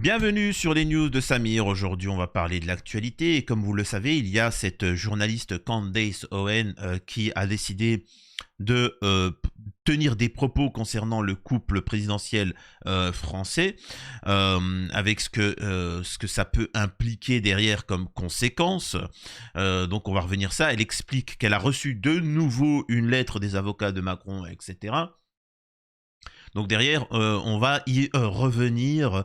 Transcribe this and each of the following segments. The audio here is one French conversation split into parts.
Bienvenue sur les news de Samir. Aujourd'hui, on va parler de l'actualité. Et comme vous le savez, il y a cette journaliste Candace Owen qui a décidé de tenir des propos concernant le couple présidentiel français, avec ce que ça peut impliquer derrière comme conséquence. Donc on va revenir ça. Elle explique qu'elle a reçu de nouveau une lettre des avocats de Macron, etc. Donc derrière, on va y revenir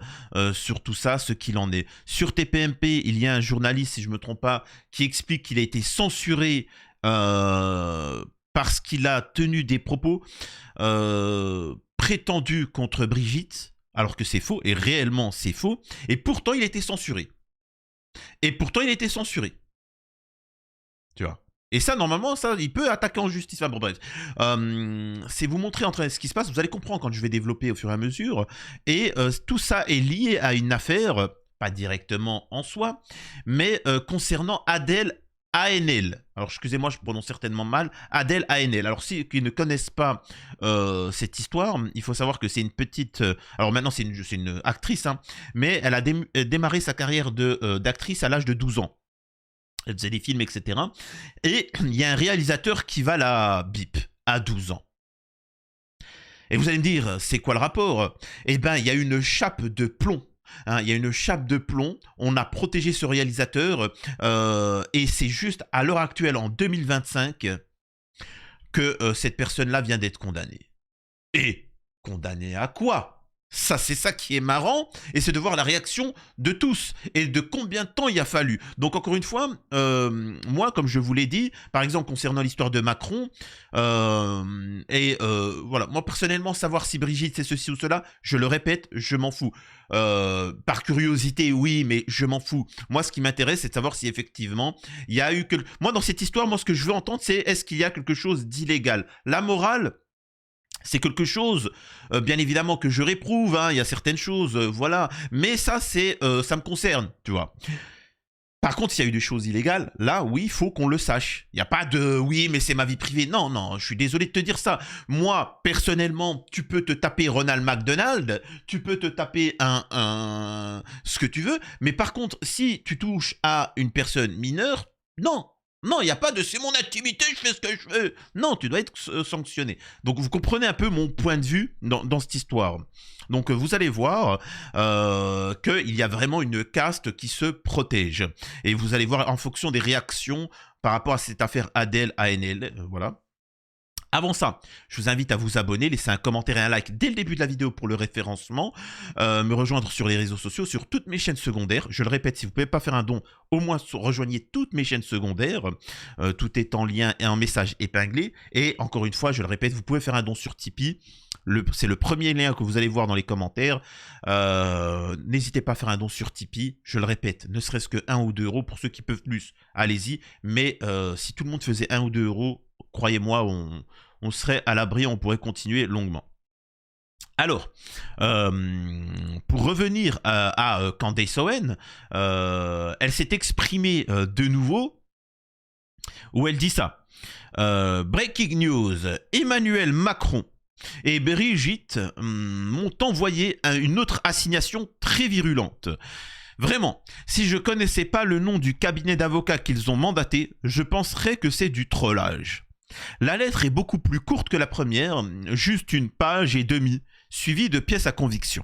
sur tout ça, ce qu'il en est. Sur TPMP, il y a un journaliste, si je ne me trompe pas, qui explique qu'il a été censuré parce qu'il a tenu des propos prétendus contre Brigitte, alors que c'est faux, et réellement c'est faux, et pourtant il a été censuré. Tu vois. Et ça, normalement, ça, il peut attaquer en justice. Enfin, bon, bref. C'est vous montrer en train ce qui se passe. Vous allez comprendre quand je vais développer au fur et à mesure. Et tout ça est lié à une affaire, pas directement en soi, mais concernant Adèle ANL. Alors, excusez-moi, je prononce certainement mal. Adèle ANL. Alors, si qui ne connaissent pas cette histoire, il faut savoir que c'est une petite... alors, maintenant, c'est une actrice, hein, mais elle a démarré sa carrière d'actrice à l'âge de 12 ans. Elle faisait des films, etc. Et il y a un réalisateur qui va la bip à 12 ans. Et vous allez me dire, c'est quoi le rapport? Eh bien, il y a une chape de plomb. Hein, il y a une chape de plomb. On a protégé ce réalisateur. Et c'est juste à l'heure actuelle, en 2025, que cette personne-là vient d'être condamnée. Et condamnée à quoi? Ça, c'est ça qui est marrant, et c'est de voir la réaction de tous, et de combien de temps il a fallu. Donc, encore une fois, moi, comme je vous l'ai dit, par exemple, concernant l'histoire de Macron, voilà, moi, personnellement, savoir si Brigitte c'est ceci ou cela, je le répète, je m'en fous. Par curiosité, oui, mais je m'en fous. Moi, ce qui m'intéresse, c'est de savoir si effectivement, il y a eu... Moi, dans cette histoire, moi, ce que je veux entendre, c'est est-ce qu'il y a quelque chose d'illégal? La morale... c'est quelque chose, bien évidemment, que je réprouve, hein, il y a certaines choses, voilà. Mais ça, ça me concerne, tu vois. Par contre, s'il y a eu des choses illégales, là, oui, il faut qu'on le sache. Il n'y a pas de « oui, mais c'est ma vie privée ». Non, non, je suis désolé de te dire ça. Moi, personnellement, tu peux te taper Ronald McDonald, tu peux te taper ce que tu veux, mais par contre, si tu touches à une personne mineure, non. Non, il n'y a pas de « c'est mon activité, je fais ce que je veux ». Non, tu dois être sanctionné. Donc, vous comprenez un peu mon point de vue dans cette histoire. Donc, vous allez voir qu'il y a vraiment une caste qui se protège. Et vous allez voir en fonction des réactions par rapport à cette affaire Adèle ANL. Voilà. Avant ça, je vous invite à vous abonner, laisser un commentaire et un like dès le début de la vidéo pour le référencement, me rejoindre sur les réseaux sociaux, sur toutes mes chaînes secondaires. Je le répète, si vous ne pouvez pas faire un don, au moins rejoignez toutes mes chaînes secondaires. Tout est en lien et en message épinglé. Et encore une fois, je le répète, vous pouvez faire un don sur Tipeee. C'est le premier lien que vous allez voir dans les commentaires. N'hésitez pas à faire un don sur Tipeee. Je le répète, ne serait-ce que 1 ou 2 euros. Pour ceux qui peuvent plus, allez-y. Mais si tout le monde faisait 1 ou 2 euros, croyez-moi, on serait à l'abri, on pourrait continuer longuement. Alors, pour revenir à Candace Owen, elle s'est exprimée de nouveau, où elle dit ça. Breaking news, Emmanuel Macron et Brigitte m'ont envoyé une autre assignation très virulente. Vraiment, si je connaissais pas le nom du cabinet d'avocats qu'ils ont mandaté, je penserais que c'est du trollage. La lettre est beaucoup plus courte que la première, juste 1 page et demie, suivie de pièces à conviction.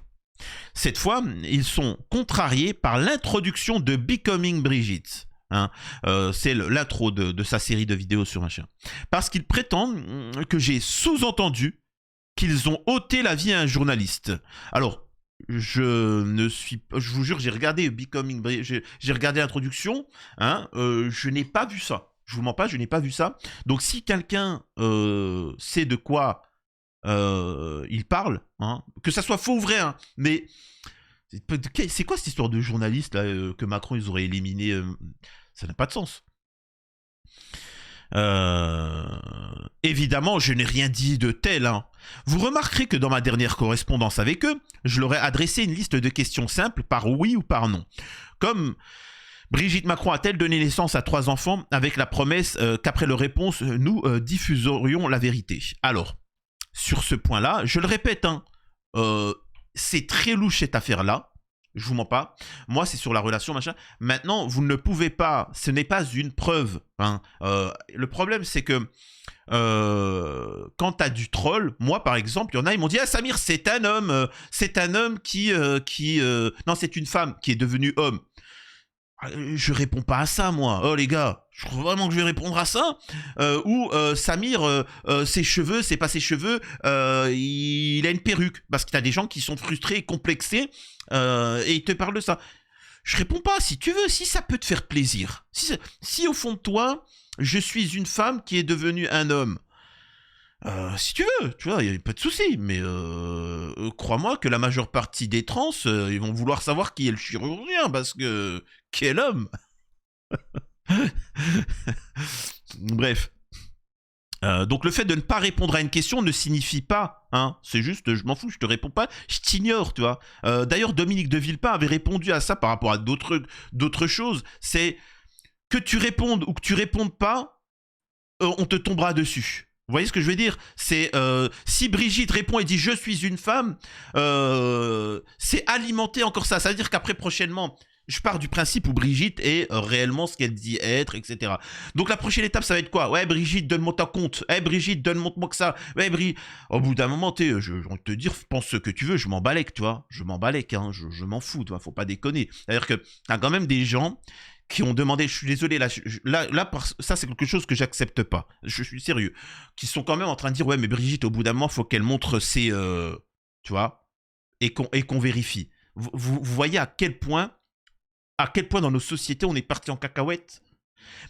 Cette fois, ils sont contrariés par l'introduction de Becoming Brigitte. Hein, c'est l'intro de sa série de vidéos sur machin. Parce qu'ils prétendent que j'ai sous-entendu qu'ils ont ôté la vie à un journaliste. Alors, je vous jure, j'ai regardé Becoming Brigitte, j'ai regardé l'introduction, hein, je n'ai pas vu ça. Je vous mens pas, je n'ai pas vu ça. Donc si quelqu'un sait de quoi il parle, hein, que ça soit faux ou vrai, hein, mais c'est quoi cette histoire de journaliste là, que Macron ils auraient éliminé, ça n'a pas de sens. Évidemment, je n'ai rien dit de tel. Hein. Vous remarquerez que dans ma dernière correspondance avec eux, je leur ai adressé une liste de questions simples par oui ou par non. Comme... Brigitte Macron a-t-elle donné naissance à 3 enfants avec la promesse qu'après leur réponse, nous diffuserions la vérité? Alors, sur ce point-là, je le répète, hein, c'est très louche cette affaire-là. Je vous mens pas. Moi, c'est sur la relation, machin. Maintenant, vous ne pouvez pas. Ce n'est pas une preuve. Hein. Le problème, c'est que quand t'as du troll, moi, par exemple, il y en a, ils m'ont dit, ah, Samir, c'est un homme. C'est un homme non, c'est une femme qui est devenue homme. Je réponds pas à ça, moi. Oh les gars, je crois vraiment que je vais répondre à ça. Samir, ses cheveux, c'est pas ses cheveux, il a une perruque. Parce que t'as des gens qui sont frustrés et complexés et ils te parlent de ça. Je réponds pas, si tu veux, si ça peut te faire plaisir. Si au fond de toi, je suis une femme qui est devenue un homme. Si tu veux, tu vois, il n'y a pas de souci, mais crois-moi que la majeure partie des trans, ils vont vouloir savoir qui est le chirurgien, parce que quel homme. Bref. Donc le fait de ne pas répondre à une question ne signifie pas, hein, c'est juste, je m'en fous, je te réponds pas, je t'ignore, tu vois. D'ailleurs, Dominique de Villepin avait répondu à ça par rapport à d'autres choses, c'est que tu répondes ou que tu répondes pas, on te tombera dessus. Vous voyez ce que je veux dire? C'est si Brigitte répond et dit je suis une femme, c'est alimenter encore ça. Ça veut dire qu'après prochainement, je pars du principe où Brigitte est réellement ce qu'elle dit être, etc. Donc la prochaine étape, ça va être quoi? Ouais, Brigitte, donne-moi ta compte. Eh, Brigitte, donne-moi que ça. Ouais, Brigitte. Au bout d'un moment, je vais te dire, pense ce que tu veux, je m'en balèque, tu vois. Je m'en balèque, hein, je m'en fous, tu vois. Faut pas déconner. C'est-à-dire que t'as quand même des gens qui ont demandé, je suis désolé, ça c'est quelque chose que j'accepte pas, je suis sérieux, qui sont quand même en train de dire, ouais mais Brigitte, au bout d'un moment, faut qu'elle montre ses, tu vois, et qu'on vérifie. Vous voyez à quel point dans nos sociétés on est parti en cacahuète.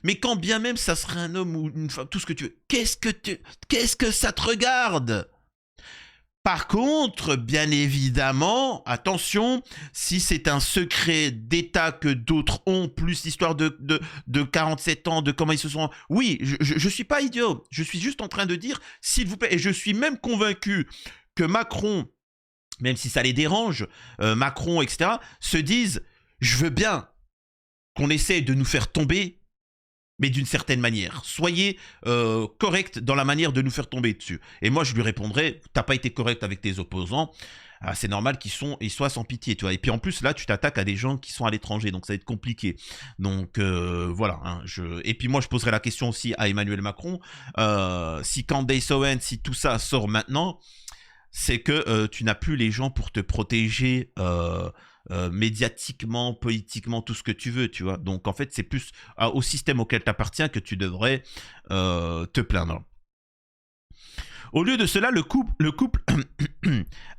Mais quand bien même ça serait un homme ou une femme, tout ce que tu veux, qu'est-ce que ça te regarde? Par contre, bien évidemment, attention, si c'est un secret d'État que d'autres ont, plus l'histoire de 47 ans, de comment ils se sont... Oui, je suis pas idiot, je suis juste en train de dire, s'il vous plaît, et je suis même convaincu que Macron, même si ça les dérange, Macron, etc., se disent, je veux bien qu'on essaie de nous faire tomber, mais d'une certaine manière. Soyez correct dans la manière de nous faire tomber dessus. Et moi, je lui répondrai, t'as pas été correct avec tes opposants, c'est normal qu'ils soient sans pitié, tu vois. Et puis en plus, là, tu t'attaques à des gens qui sont à l'étranger, donc ça va être compliqué. Donc voilà. Hein, et puis moi, je poserai la question aussi à Emmanuel Macron. Si Candace Owens, si tout ça sort maintenant, c'est que tu n'as plus les gens pour te protéger médiatiquement, politiquement, tout ce que tu veux, tu vois. Donc en fait, c'est plus au système auquel tu appartiens que tu devrais te plaindre. Au lieu de cela, le couple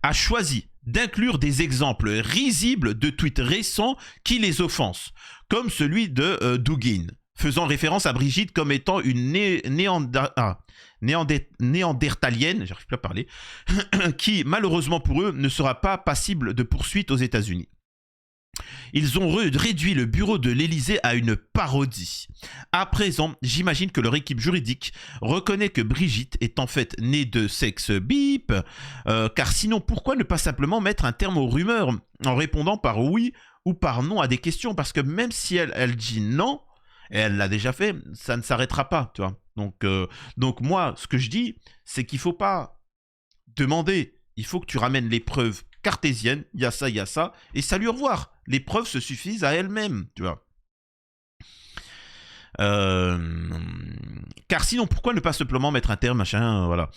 a choisi d'inclure des exemples risibles de tweets récents qui les offensent, comme celui de Dugin, faisant référence à Brigitte comme étant une néandertalienne, j'arrive plus à parler, qui malheureusement pour eux ne sera pas passible de poursuite aux États-Unis. Ils ont réduit le bureau de l'Élysée à une parodie. À présent, j'imagine que leur équipe juridique reconnaît que Brigitte est en fait née de sexe bip, car sinon pourquoi ne pas simplement mettre un terme aux rumeurs en répondant par oui ou par non à des questions, parce que même si elle dit non, et elle l'a déjà fait, ça ne s'arrêtera pas, tu vois. Donc moi, ce que je dis, c'est qu'il ne faut pas demander, il faut que tu ramènes les preuves cartésiennes, il y a ça, et salut, au revoir. Les preuves se suffisent à elles-mêmes, tu vois. Car sinon, pourquoi ne pas simplement mettre un terme, machin, voilà.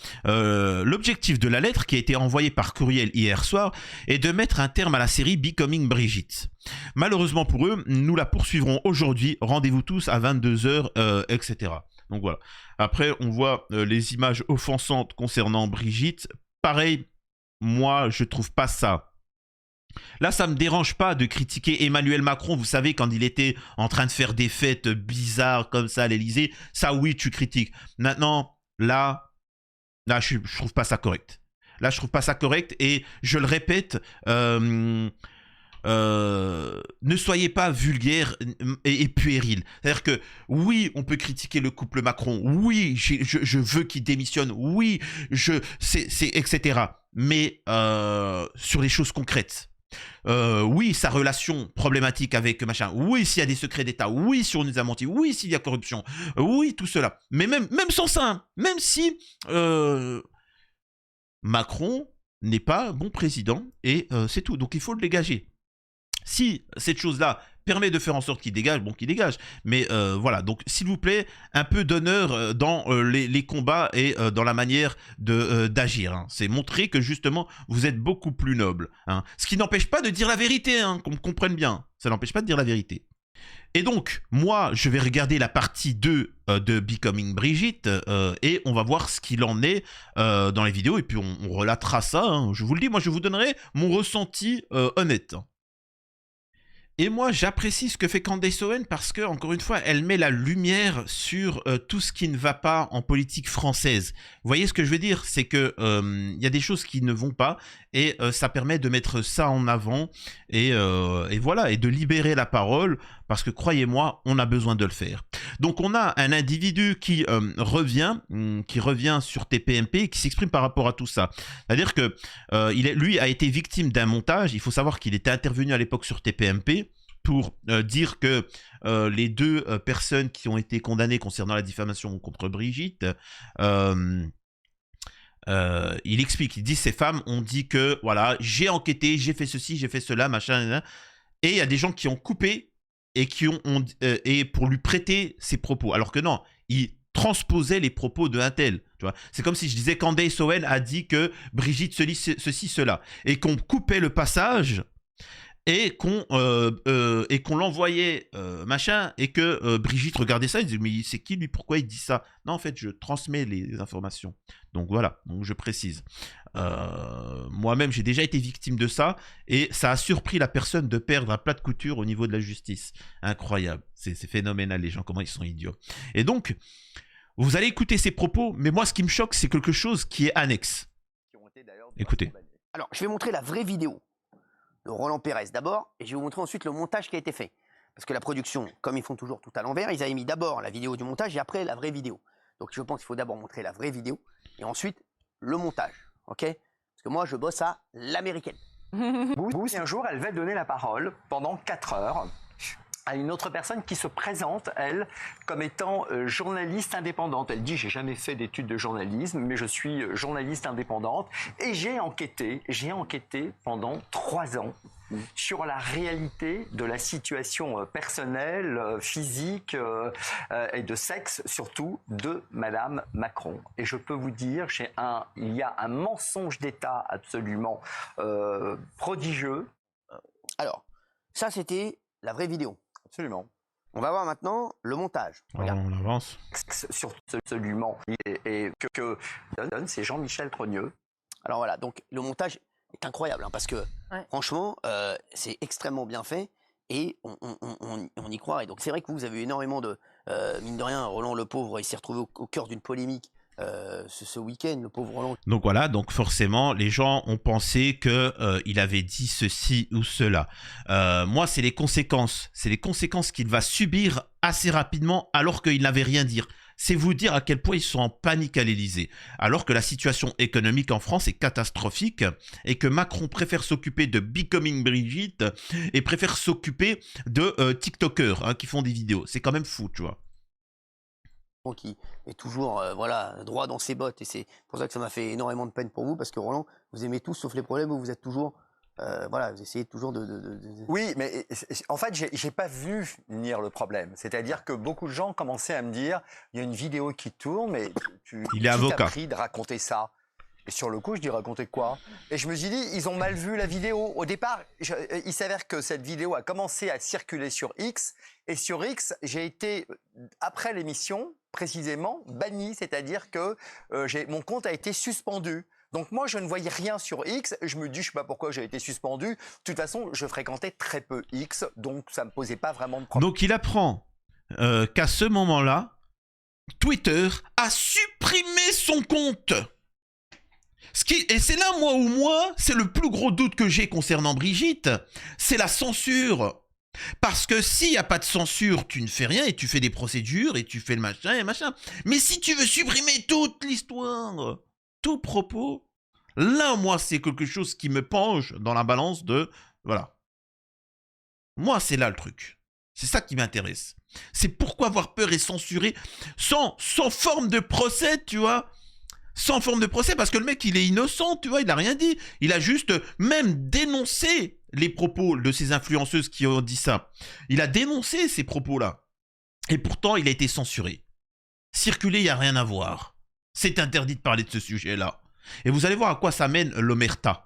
L'objectif de la lettre qui a été envoyée par courriel hier soir est de mettre un terme à la série Becoming Brigitte. Malheureusement pour eux, nous la poursuivrons aujourd'hui. Rendez-vous tous à 22h, etc. Donc voilà. Après, on voit les images offensantes concernant Brigitte. Pareil, moi, je trouve pas ça. Là, ça me dérange pas de critiquer Emmanuel Macron, vous savez, quand il était en train de faire des fêtes bizarres comme ça à l'Élysée. Ça, oui, tu critiques. Maintenant, là, je trouve pas ça correct. Là, je trouve pas ça correct et je le répète, ne soyez pas vulgaire et puéril. C'est-à-dire que oui, on peut critiquer le couple Macron, oui, je veux qu'il démissionne, oui, etc. Mais sur les choses concrètes. Oui, sa relation problématique avec machin, oui, s'il y a des secrets d'État, oui, si on nous a menti, oui, s'il y a corruption, oui, tout cela. Mais même sans ça, même si Macron n'est pas bon président, et c'est tout. Donc il faut le dégager. Si cette chose-là permet de faire en sorte qu'il dégage, bon, qu'il dégage. Mais voilà, donc s'il vous plaît, un peu d'honneur dans les combats et dans la manière d'agir. Hein. C'est montrer que justement, vous êtes beaucoup plus noble. Hein. Ce qui n'empêche pas de dire la vérité, hein, qu'on me comprenne bien. Ça n'empêche pas de dire la vérité. Et donc, moi, je vais regarder la partie 2 de Becoming Brigitte et on va voir ce qu'il en est dans les vidéos et puis on relatera ça. Hein. Je vous le dis, moi, je vous donnerai mon ressenti honnête. Et moi, j'apprécie ce que fait Candace Owen parce que, encore une fois, elle met la lumière sur tout ce qui ne va pas en politique française. Vous voyez ce que je veux dire? C'est que y a des choses qui ne vont pas et ça permet de mettre ça en avant et voilà, et de libérer la parole parce que, croyez-moi, on a besoin de le faire. Donc, on a un individu qui revient sur TPMP et qui s'exprime par rapport à tout ça. C'est-à-dire que lui a été victime d'un montage. Il faut savoir qu'il était intervenu à l'époque sur TPMP pour dire que les 2 personnes qui ont été condamnées concernant la diffamation contre Brigitte, il explique, il dit ces femmes ont dit que voilà, j'ai enquêté, j'ai fait ceci, j'ai fait cela, machin, et il y a des gens qui ont coupé et qui et pour lui prêter ses propos, alors que non, il transposait les propos de un tel. C'est comme si je disais Candace Owen a dit que Brigitte se dit ceci, cela, et qu'on coupait le passage et qu'on l'envoyait machin et que Brigitte regardait ça et disait mais c'est qui lui, pourquoi il dit ça? Non, en fait je transmets les informations. Donc voilà, donc je précise. Moi-même j'ai déjà été victime de ça et ça a surpris la personne de perdre un plat de couture au niveau de la justice. Incroyable, c'est phénoménal les gens, comment ils sont idiots. Et donc vous allez écouter ces propos, mais moi ce qui me choque c'est quelque chose qui est annexe. Écoutez. Alors je vais montrer la vraie vidéo de Roland Pérez d'abord, et je vais vous montrer ensuite le montage qui a été fait. Parce que la production, comme ils font toujours tout à l'envers, ils avaient mis d'abord la vidéo du montage et après la vraie vidéo. Donc je pense qu'il faut d'abord montrer la vraie vidéo et ensuite le montage. Ok? Parce que moi je bosse à l'américaine. Boost, un jour, elle va donner la parole pendant 4 heures à une autre personne qui se présente, elle, comme étant journaliste indépendante. Elle dit, j'ai jamais fait d'études de journalisme, mais je suis journaliste indépendante et j'ai enquêté pendant 3 ans sur la réalité de la situation personnelle, physique et de sexe, surtout, de Madame Macron. Et je peux vous dire, il y a un mensonge d'État absolument prodigieux. Alors, ça c'était la vraie vidéo. Absolument. On va voir maintenant le montage. Regarde. On avance. Sur absolument. Et que donne, c'est Jean-Michel Trogneux. Alors voilà, donc le montage est incroyable, hein, parce que franchement, c'est extrêmement bien fait et on y croit. Et donc c'est vrai que vous avez eu énormément de... mine de rien, Roland le pauvre, il s'est retrouvé au cœur d'une polémique. Ce week-end, le pauvre Roland. Donc voilà, donc forcément, les gens ont pensé qu'il avait dit ceci ou cela. Moi, c'est les conséquences. C'est les conséquences qu'il va subir assez rapidement alors qu'il n'avait rien dit. C'est vous dire à quel point ils sont en panique à l'Élysée. Alors que la situation économique en France est catastrophique et que Macron préfère s'occuper de Becoming Brigitte et préfère s'occuper de TikTokers hein, qui font des vidéos. C'est quand même fou, tu vois. Qui est toujours voilà, droit dans ses bottes et c'est pour ça que ça m'a fait énormément de peine pour vous parce que Roland, vous aimez tous sauf les problèmes où vous êtes toujours voilà, vous essayez toujours de... Oui, mais en fait, j'ai pas vu venir le problème. C'est-à-dire que beaucoup de gens commençaient à me dire, il y a une vidéo qui tourne, mais il est avocat. Qui t'a pris de raconter ça? Et sur le coup, je dis raconter quoi? Et je me suis dit, ils ont mal vu la vidéo. Au départ, il s'avère que cette vidéo a commencé à circuler sur X. Et sur X, j'ai été, après l'émission, précisément, banni. C'est-à-dire que mon compte a été suspendu. Donc moi, je ne voyais rien sur X. Je me dis, je ne sais pas pourquoi j'ai été suspendu. De toute façon, je fréquentais très peu X. Donc ça ne me posait pas vraiment de problème. Donc il apprend qu'à ce moment-là, Twitter a supprimé son compte. Et c'est là, moi, c'est le plus gros doute que j'ai concernant Brigitte, c'est la censure. Parce que s'il n'y a pas de censure, tu ne fais rien et tu fais des procédures et tu fais le machin et machin. Mais si tu veux supprimer toute l'histoire, tout propos, là, moi, c'est quelque chose qui me penche dans la balance de... Voilà. Moi, c'est là le truc. C'est ça qui m'intéresse. C'est pourquoi avoir peur et censurer sans forme de procès, tu vois. Sans forme de procès, parce que le mec, il est innocent, tu vois, il n'a rien dit. Il a juste même dénoncé les propos de ces influenceuses qui ont dit ça. Il a dénoncé ces propos-là. Et pourtant, il a été censuré. Circuler, il n'y a rien à voir. C'est interdit de parler de ce sujet-là. Et vous allez voir à quoi ça mène l'omerta.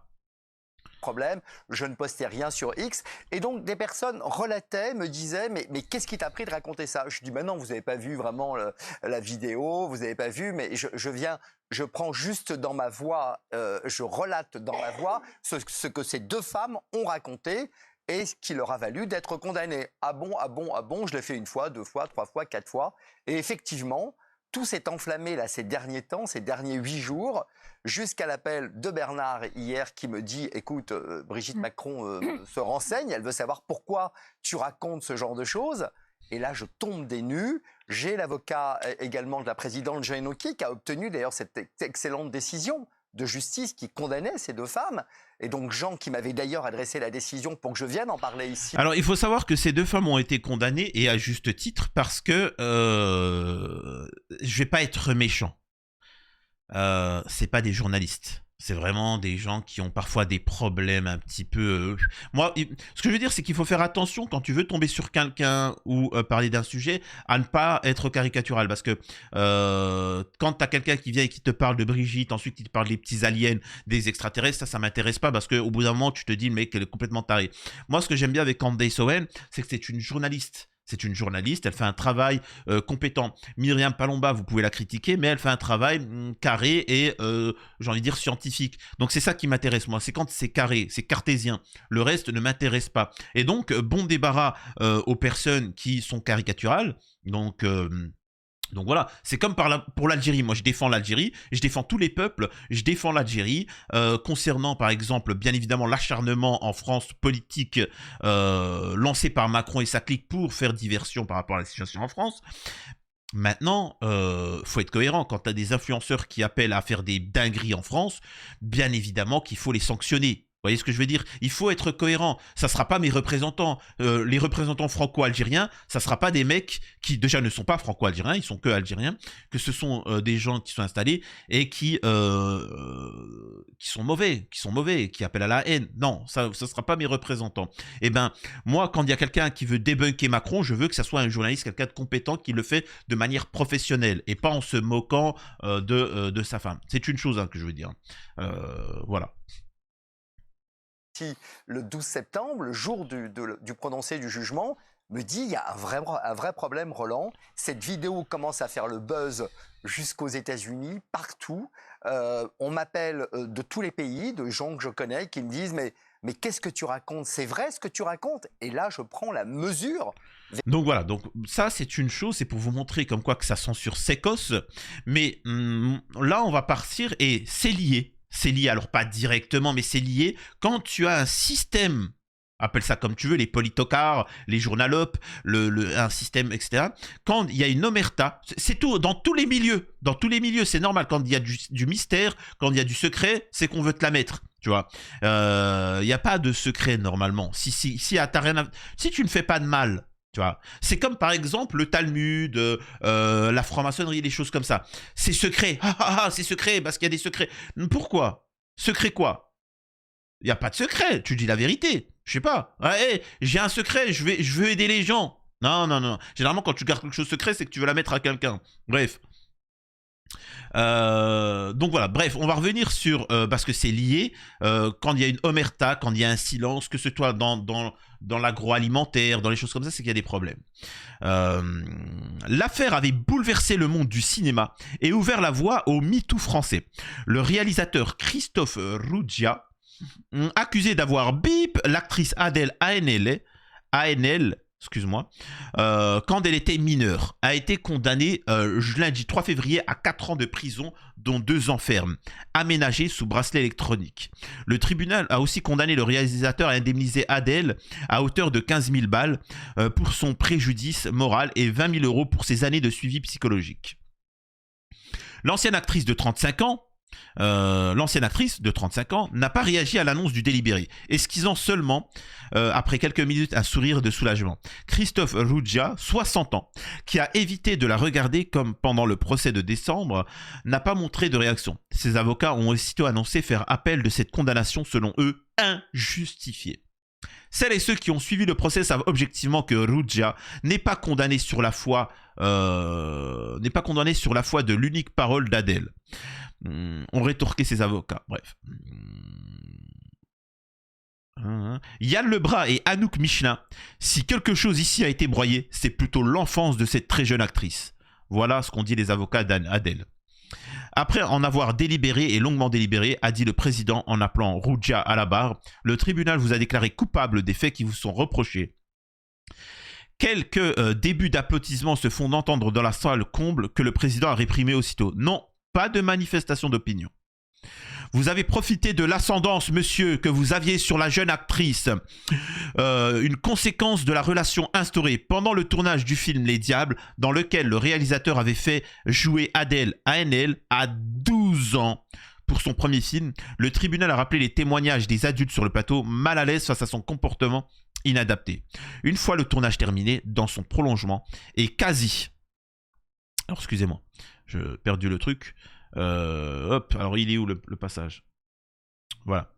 Problème, je ne postais rien sur X, et donc des personnes relataient, me disaient mais qu'est-ce qui t'a pris de raconter ça? Je dis non, vous n'avez pas vu vraiment la vidéo, vous n'avez pas vu, mais je prends juste dans ma voix, je relate dans ma voix ce que ces deux femmes ont raconté et ce qui leur a valu d'être condamnées. Ah bon, je l'ai fait une fois, 2 fois, 3 fois, 4 fois, et effectivement, tout s'est enflammé là ces derniers temps, ces derniers 8 jours, jusqu'à l'appel de Bernard hier qui me dit « Écoute, Brigitte Macron se renseigne, elle veut savoir pourquoi tu racontes ce genre de choses. » Et là, je tombe des nues. J'ai l'avocat également de la présidente Jeanne Wauquiez qui a obtenu d'ailleurs cette excellente décision de justice qui condamnait ces deux femmes. Et donc Jean qui m'avait d'ailleurs adressé la décision pour que je vienne en parler ici. Alors il faut savoir que ces deux femmes ont été condamnées et à juste titre parce que je vais pas être méchant. C'est pas des journalistes. C'est vraiment des gens qui ont parfois des problèmes un petit peu... Moi, ce que je veux dire, c'est qu'il faut faire attention quand tu veux tomber sur quelqu'un ou parler d'un sujet, à ne pas être caricatural. Parce que quand tu as quelqu'un qui vient et qui te parle de Brigitte, ensuite il te parle des petits aliens, des extraterrestres, ça m'intéresse pas parce qu'au bout d'un moment, tu te dis, le mec, elle est complètement tarée. Moi, ce que j'aime bien avec Candace Owen, c'est que c'est une journaliste. C'est une journaliste, elle fait un travail compétent. Myriam Palomba, vous pouvez la critiquer, mais elle fait un travail carré et, j'ai envie de dire, scientifique. Donc c'est ça qui m'intéresse, moi. C'est quand c'est carré, c'est cartésien. Le reste ne m'intéresse pas. Et donc, bon débarras aux personnes qui sont caricaturales. Donc voilà, c'est comme pour l'Algérie. Moi, je défends l'Algérie, je défends tous les peuples, je défends l'Algérie. Concernant, par exemple, bien évidemment, l'acharnement en France politique lancé par Macron et sa clique pour faire diversion par rapport à la situation en France. Maintenant, faut être cohérent. Quand tu as des influenceurs qui appellent à faire des dingueries en France, bien évidemment qu'il faut les sanctionner. Vous voyez ce que je veux dire? Il faut être cohérent. Ça ne sera pas mes représentants. Les représentants franco-algériens, ça ne sera pas des mecs qui déjà ne sont pas franco-algériens, ils sont que algériens, que ce sont des gens qui sont installés et qui sont mauvais, qui appellent à la haine. Non, ça ne sera pas mes représentants. Eh ben, moi, quand il y a quelqu'un qui veut débunker Macron, je veux que ça soit un journaliste, quelqu'un de compétent qui le fait de manière professionnelle et pas en se moquant de sa femme. C'est une chose que je veux dire. Voilà. Le 12 septembre, le jour du prononcé du jugement, me dit il y a un vrai problème, Roland. Cette vidéo commence à faire le buzz jusqu'aux États-Unis, partout. On m'appelle de tous les pays, de gens que je connais, qui me disent mais qu'est-ce que tu racontes? C'est vrai ce que tu racontes? Et là, je prends la mesure. Donc voilà, donc ça c'est une chose, c'est pour vous montrer comme quoi que ça censure sécosse. Mais là, on va partir et c'est lié. C'est lié, alors pas directement, mais c'est lié quand tu as un système, appelle ça comme tu veux, les politocards, les journalopes, un système, etc. Quand il y a une omerta, c'est tout, dans tous les milieux, c'est normal. Quand il y a du mystère, quand il y a du secret, c'est qu'on veut te la mettre, tu vois. Il n'y a pas de secret normalement. Si tu ne fais pas de mal, tu vois, c'est comme par exemple le Talmud, la franc-maçonnerie, des choses comme ça. C'est secret, c'est secret parce qu'il y a des secrets. Pourquoi? Secret quoi? Il n'y a pas de secret, tu dis la vérité. Je sais pas. Hey, j'ai un secret, je veux aider les gens. Non. Généralement, quand tu gardes quelque chose de secret, c'est que tu veux la mettre à quelqu'un. Bref. Donc voilà, bref, on va revenir sur, parce que c'est lié, quand il y a une omerta, quand il y a un silence, que ce soit dans l'agroalimentaire, dans les choses comme ça, c'est qu'il y a des problèmes. L'affaire avait bouleversé le monde du cinéma et ouvert la voie au MeToo français. Le réalisateur Christophe Ruggia, accusé d'avoir bip l'actrice Adèle Haenel, excuse-moi, quand elle était mineure, a été condamnée lundi 3 février à 4 ans de prison, dont 2 ans ferme, aménagés sous bracelet électronique. Le tribunal a aussi condamné le réalisateur à indemniser Adèle à hauteur de 15 000 balles pour son préjudice moral et 20 000 euros pour ses années de suivi psychologique. L'ancienne actrice de 35 ans n'a pas réagi à l'annonce du délibéré, esquissant seulement, après quelques minutes, un sourire de soulagement. Christophe Ruggia, 60 ans, qui a évité de la regarder comme pendant le procès de décembre, n'a pas montré de réaction. Ses avocats ont aussitôt annoncé faire appel de cette condamnation, selon eux, injustifiée. Celles et ceux qui ont suivi le procès savent objectivement que Rugia n'est pas condamné sur la foi, de l'unique parole d'Adèle. Ont rétorqué ses avocats. Bref. Yann Lebras et Anouk Michelin. Si quelque chose ici a été broyé, c'est plutôt l'enfance de cette très jeune actrice. Voilà ce qu'ont dit les avocats d'Adèle. Après en avoir délibéré et longuement délibéré, a dit le président en appelant Rugia à la barre, le tribunal vous a déclaré coupable des faits qui vous sont reprochés. Quelques débuts d'applaudissements se font entendre dans la salle comble que le président a réprimé aussitôt. Non, pas de manifestation d'opinion. Vous avez profité de l'ascendance, monsieur, que vous aviez sur la jeune actrice. Une conséquence de la relation instaurée pendant le tournage du film Les Diables, dans lequel le réalisateur avait fait jouer Adèle Haenel à 12 ans. Pour son premier film, le tribunal a rappelé les témoignages des adultes sur le plateau, mal à l'aise face à son comportement inadapté. Une fois le tournage terminé, dans son prolongement, et quasi... Alors, excusez-moi, j'ai perdu le truc... alors il est où le passage? Voilà.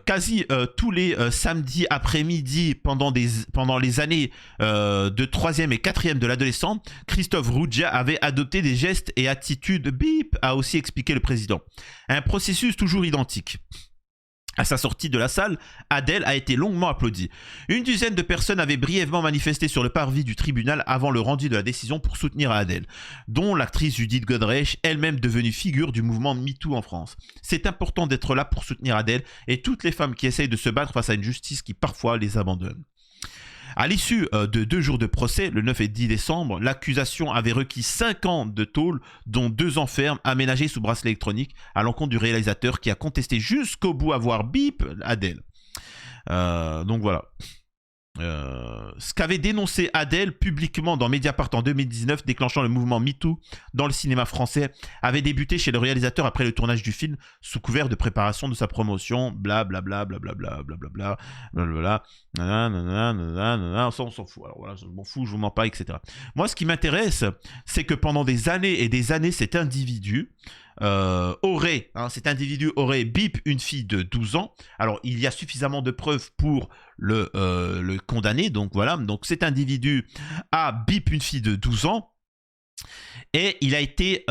Quasi tous les samedis après-midi pendant les années de 3e et 4e de l'adolescent, Christophe Rugia avait adopté des gestes et attitudes bip, a aussi expliqué le président. Un processus toujours identique. À sa sortie de la salle, Adèle a été longuement applaudie. Une dizaine de personnes avaient brièvement manifesté sur le parvis du tribunal avant le rendu de la décision pour soutenir Adèle, dont l'actrice Judith Godrèche, elle-même devenue figure du mouvement MeToo en France. C'est important d'être là pour soutenir Adèle et toutes les femmes qui essayent de se battre face à une justice qui parfois les abandonne. À l'issue de 2 jours de procès, le 9 et 10 décembre, l'accusation avait requis 5 ans de tôle, dont 2 ans ferme, aménagés sous bracelet électronique, à l'encontre du réalisateur qui a contesté jusqu'au bout avoir bip Adèle. Donc voilà. Ce qu'avait dénoncé Adèle publiquement dans Mediapart en 2019, déclenchant le mouvement MeToo dans le cinéma français, avait débuté chez le réalisateur après le tournage du film, sous couvert de préparation de sa promotion, blablabla, blablabla, blablabla, blablabla, nanana, on s'en fout. Alors voilà, je m'en fous, je vous mens pas, etc. Moi, ce qui m'intéresse, c'est que pendant des années et des années, cet individu aurait bip une fille de 12 ans. Alors, il y a suffisamment de preuves pour le condamner. Donc, voilà. Donc, cet individu a bip une fille de 12 ans. Et il a été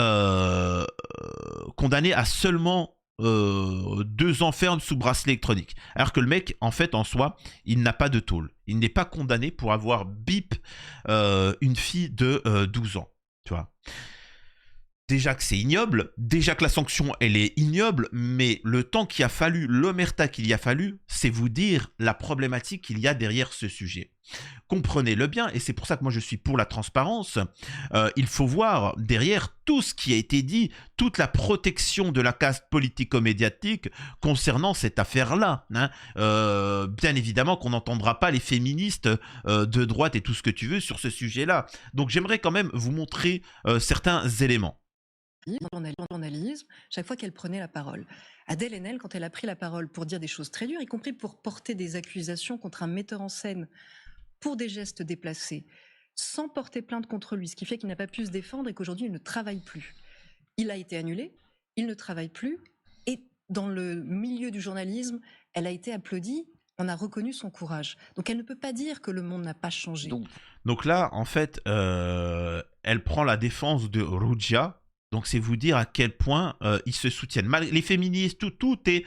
condamné à seulement 2 ans ferme sous bracelet électronique. Alors que le mec, en fait, en soi, il n'a pas de tôle. Il n'est pas condamné pour avoir bip une fille de 12 ans. Tu vois. Déjà que c'est ignoble, déjà que la sanction, elle est ignoble, mais le temps qu'il a fallu, l'omerta qu'il y a fallu, c'est vous dire la problématique qu'il y a derrière ce sujet. Comprenez-le bien, et c'est pour ça que moi je suis pour la transparence. Il faut voir derrière tout ce qui a été dit, toute la protection de la caste politico-médiatique concernant cette affaire-là. Hein. Bien évidemment qu'on n'entendra pas les féministes de droite et tout ce que tu veux sur ce sujet-là. Donc j'aimerais quand même vous montrer certains éléments. Journalisme, chaque fois qu'elle prenait la parole. Adèle Haenel, quand elle a pris la parole pour dire des choses très dures, y compris pour porter des accusations contre un metteur en scène pour des gestes déplacés, sans porter plainte contre lui, ce qui fait qu'il n'a pas pu se défendre et qu'aujourd'hui il ne travaille plus. Il a été annulé, il ne travaille plus, et dans le milieu du journalisme, elle a été applaudie, on a reconnu son courage. Donc elle ne peut pas dire que le monde n'a pas changé. Donc là, en fait, elle prend la défense de Rugia. Donc c'est vous dire à quel point ils se soutiennent. Les féministes, tout est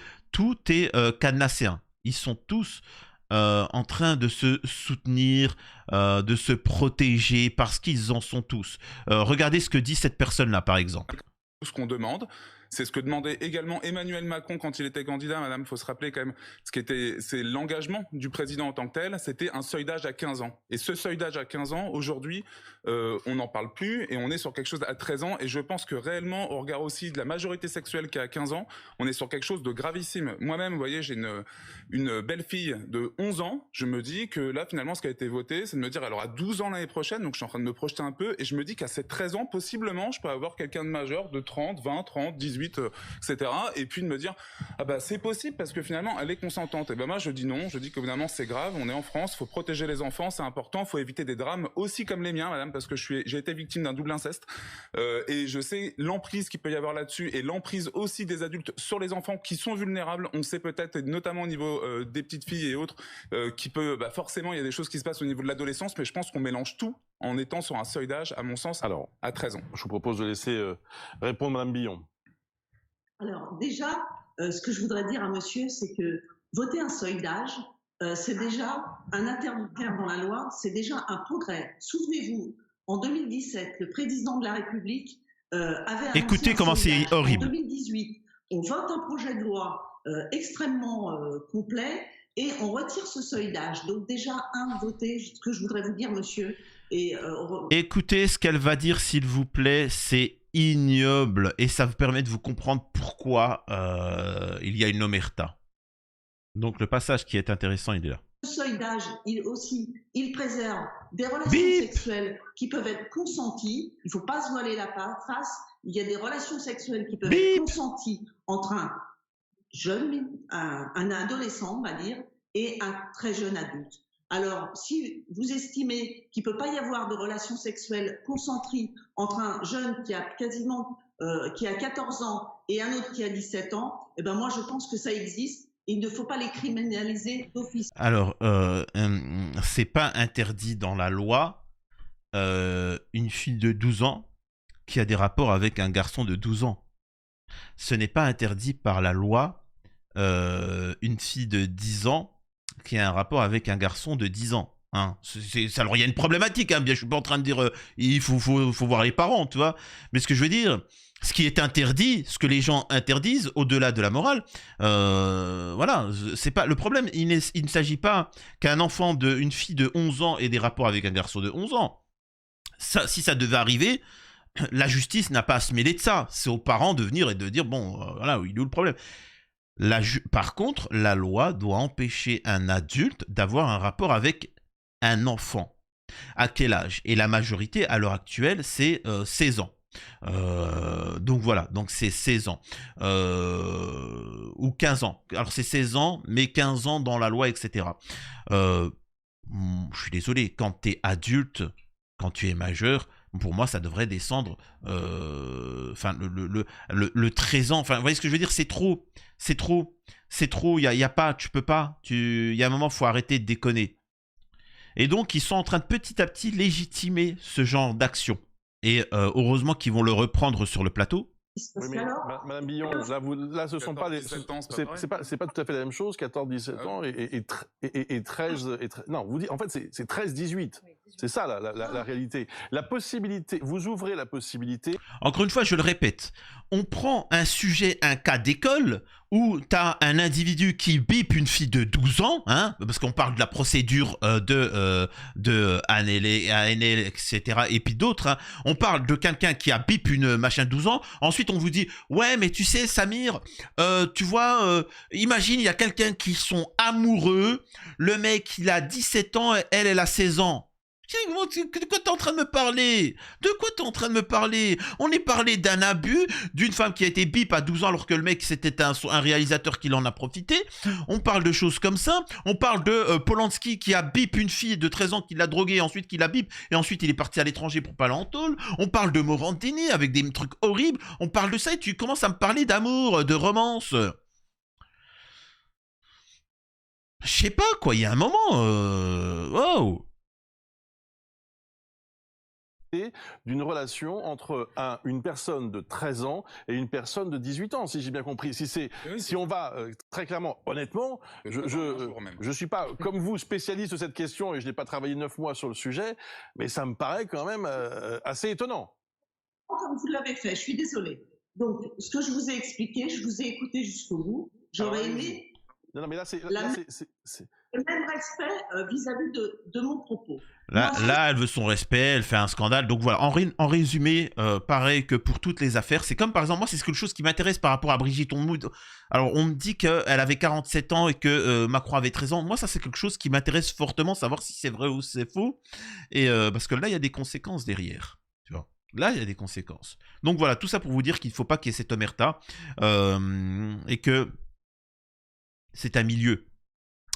cadenassé. Hein. Ils sont tous en train de se soutenir, de se protéger, parce qu'ils en sont tous. Regardez ce que dit cette personne-là, par exemple. Tout ce qu'on demande, c'est ce que demandait également Emmanuel Macron quand il était candidat. Madame, il faut se rappeler quand même, c'est l'engagement du président en tant que tel, c'était un seuil d'âge à 15 ans. Et ce seuil d'âge à 15 ans, aujourd'hui, on n'en parle plus et on est sur quelque chose à 13 ans. Et je pense que réellement, au regard aussi de la majorité sexuelle qui a 15 ans, on est sur quelque chose de gravissime. Moi-même, vous voyez, j'ai une belle fille de 11 ans. Je me dis que là, finalement, ce qui a été voté, c'est de me dire, elle aura 12 ans l'année prochaine. Donc, je suis en train de me projeter un peu et je me dis qu'à ces 13 ans, possiblement, je peux avoir quelqu'un de majeur de 30, 20, 30, 18, 18, etc. Et puis de me dire, ah bah c'est possible parce que finalement elle est consentante. Et ben moi je dis non, je dis que évidemment c'est grave, on est en France, faut protéger les enfants, c'est important, faut éviter des drames aussi comme les miens, madame, parce que j'ai été victime d'un double inceste et je sais l'emprise qu'il peut y avoir là-dessus et l'emprise aussi des adultes sur les enfants qui sont vulnérables. On sait peut-être, notamment au niveau des petites filles et autres, qui peut, forcément il y a des choses qui se passent au niveau de l'adolescence, mais je pense qu'on mélange tout en étant sur un seuil d'âge, à mon sens, Alors, à 13 ans. je vous propose de laisser répondre Madame Billon. Alors déjà, ce que je voudrais dire à monsieur, c'est que voter un seuil d'âge, c'est déjà un intermédiaire dans la loi, c'est déjà un progrès. Souvenez-vous, en 2017, le président de la République avait annoncé Écoutez un comment seuil c'est d'âge. horrible. En 2018, on vote un projet de loi extrêmement complet et on retire ce seuil d'âge. Donc déjà, voter, ce que je voudrais vous dire, monsieur. Écoutez ce qu'elle va dire, s'il vous plaît, c'est ignoble et ça vous permet de vous comprendre pourquoi il y a une omerta. Donc le passage qui est intéressant, il est là. Le seuil d'âge, il préserve des relations Bip sexuelles qui peuvent être consenties. Il ne faut pas se voiler la face. Il y a des relations sexuelles qui peuvent Bip être consenties entre un adolescent, on va dire, et un très jeune adulte. Alors, si vous estimez qu'il ne peut pas y avoir de relations sexuelles consentées entre un jeune qui a qui a 14 ans et un autre qui a 17 ans, eh ben moi, je pense que ça existe. Il ne faut pas les criminaliser d'office. Alors, c'est pas interdit dans la loi une fille de 12 ans qui a des rapports avec un garçon de 12 ans. Ce n'est pas interdit par la loi une fille de 10 ans qui a un rapport avec un garçon de 10 ans. Hein. Alors, il y a une problématique. Hein. Bien, je suis pas en train de dire il faut voir les parents, tu vois. Mais ce que je veux dire, ce qui est interdit, ce que les gens interdisent, au-delà de la morale, voilà, c'est pas le problème. Il ne s'agit pas qu'un enfant une fille de 11 ans ait des rapports avec un garçon de 11 ans. Ça, si ça devait arriver, la justice n'a pas à se mêler de ça. C'est aux parents de venir et de dire bon, voilà, il est où le problème. Par contre, la loi doit empêcher un adulte d'avoir un rapport avec un enfant. À quel âge? Et la majorité, à l'heure actuelle, c'est 16 ans. Donc voilà, donc c'est 16 ans. Ou 15 ans. Alors c'est 16 ans, mais 15 ans dans la loi, etc. Je suis désolé, quand tu es adulte, quand tu es majeur, pour moi, ça devrait descendre. Enfin, le 13 ans. Enfin, vous voyez ce que je veux dire? C'est trop. C'est trop. C'est trop. Il y a pas. Tu peux pas. Il y a un moment, il faut arrêter de déconner. Et donc, ils sont en train de petit à petit légitimer ce genre d'action. Et heureusement qu'ils vont le reprendre sur le plateau. Oui, mais Madame Billon, là, ce sont pas les. C'est pas tout à fait la même chose, 14, 17 ans et 13. Non, vous dites, en fait, c'est 13, 18. C'est ça la réalité. La possibilité, vous ouvrez la possibilité. Encore une fois, je le répète, on prend un sujet, un cas d'école où tu as un individu qui bipe une fille de 12 ans, hein, parce qu'on parle de la procédure de ANL, etc. Et puis d'autres, hein, on parle de quelqu'un qui a bip une machin de 12 ans. Ensuite, on vous dit, ouais, mais tu sais, Samir, tu vois, imagine, il y a quelqu'un qui sont amoureux, le mec, il a 17 ans, elle a 16 ans. De quoi t'es en train de me parler? De quoi t'es en train de me parler? On est parlé d'un abus, d'une femme qui a été bip à 12 ans alors que le mec c'était un réalisateur qui en a profité. On parle de choses comme ça. On parle de Polanski qui a bip une fille de 13 ans qui l'a droguée, ensuite qui l'a bip, et ensuite il est parti à l'étranger pour pas aller en tôle. On parle de Morandini avec des trucs horribles. On parle de ça et tu commences à me parler d'amour, de romance. Je sais pas quoi, il y a un moment... Wow. D'une relation entre une personne de 13 ans et une personne de 18 ans, si j'ai bien compris. Si on va très clairement, honnêtement, je suis pas comme vous spécialiste de cette question et je n'ai pas travaillé 9 mois sur le sujet, mais ça me paraît quand même assez étonnant. Comme vous l'avez fait, je suis désolée. Donc, ce que je vous ai expliqué, je vous ai écouté jusqu'au bout. J'aurais aimé... Non, mais là, c'est... le même respect vis-à-vis de mon propos. Là, elle veut son respect, elle fait un scandale. Donc voilà, en résumé, pareil que pour toutes les affaires, c'est comme par exemple, moi, c'est quelque chose qui m'intéresse par rapport à Brigitte Onmoud. Alors, on me dit qu'elle avait 47 ans et que Macron avait 13 ans. Moi, ça, c'est quelque chose qui m'intéresse fortement, savoir si c'est vrai ou c'est faux. Et parce que là, il y a des conséquences derrière. Tu vois. Là, il y a des conséquences. Donc voilà, tout ça pour vous dire qu'il ne faut pas qu'il y ait cette omerta et que c'est un milieu.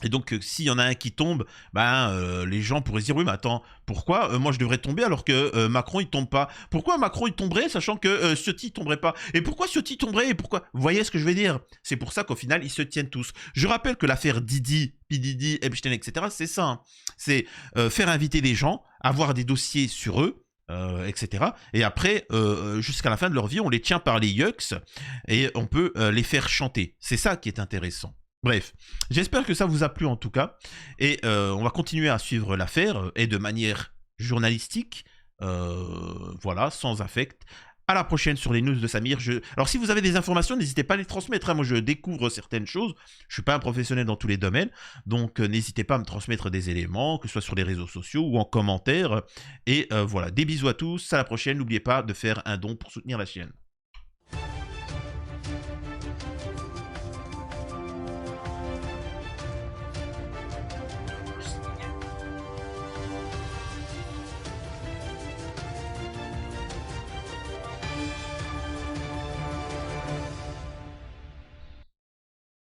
Et donc, s'il y en a un qui tombe, les gens pourraient se dire, oui, mais attends, pourquoi moi je devrais tomber alors que Macron il tombe pas? Pourquoi Macron il tomberait sachant que Ciotti tomberait pas? Et pourquoi Ciotti tomberait? Et pourquoi? Vous voyez ce que je veux dire? C'est pour ça qu'au final, ils se tiennent tous. Je rappelle que l'affaire Didi, P. Diddy, Epstein, etc., c'est ça. Hein. C'est faire inviter les gens, avoir des dossiers sur eux, etc. Et après, jusqu'à la fin de leur vie, on les tient par les yucks et on peut les faire chanter. C'est ça qui est intéressant. Bref, j'espère que ça vous a plu en tout cas, et on va continuer à suivre l'affaire, et de manière journalistique, voilà, sans affect. À la prochaine sur les news de Samir. Alors si vous avez des informations, n'hésitez pas à les transmettre, hein. Moi je découvre certaines choses, je suis pas un professionnel dans tous les domaines, donc n'hésitez pas à me transmettre des éléments, que ce soit sur les réseaux sociaux ou en commentaire, et voilà, des bisous à tous, à la prochaine, n'oubliez pas de faire un don pour soutenir la chaîne.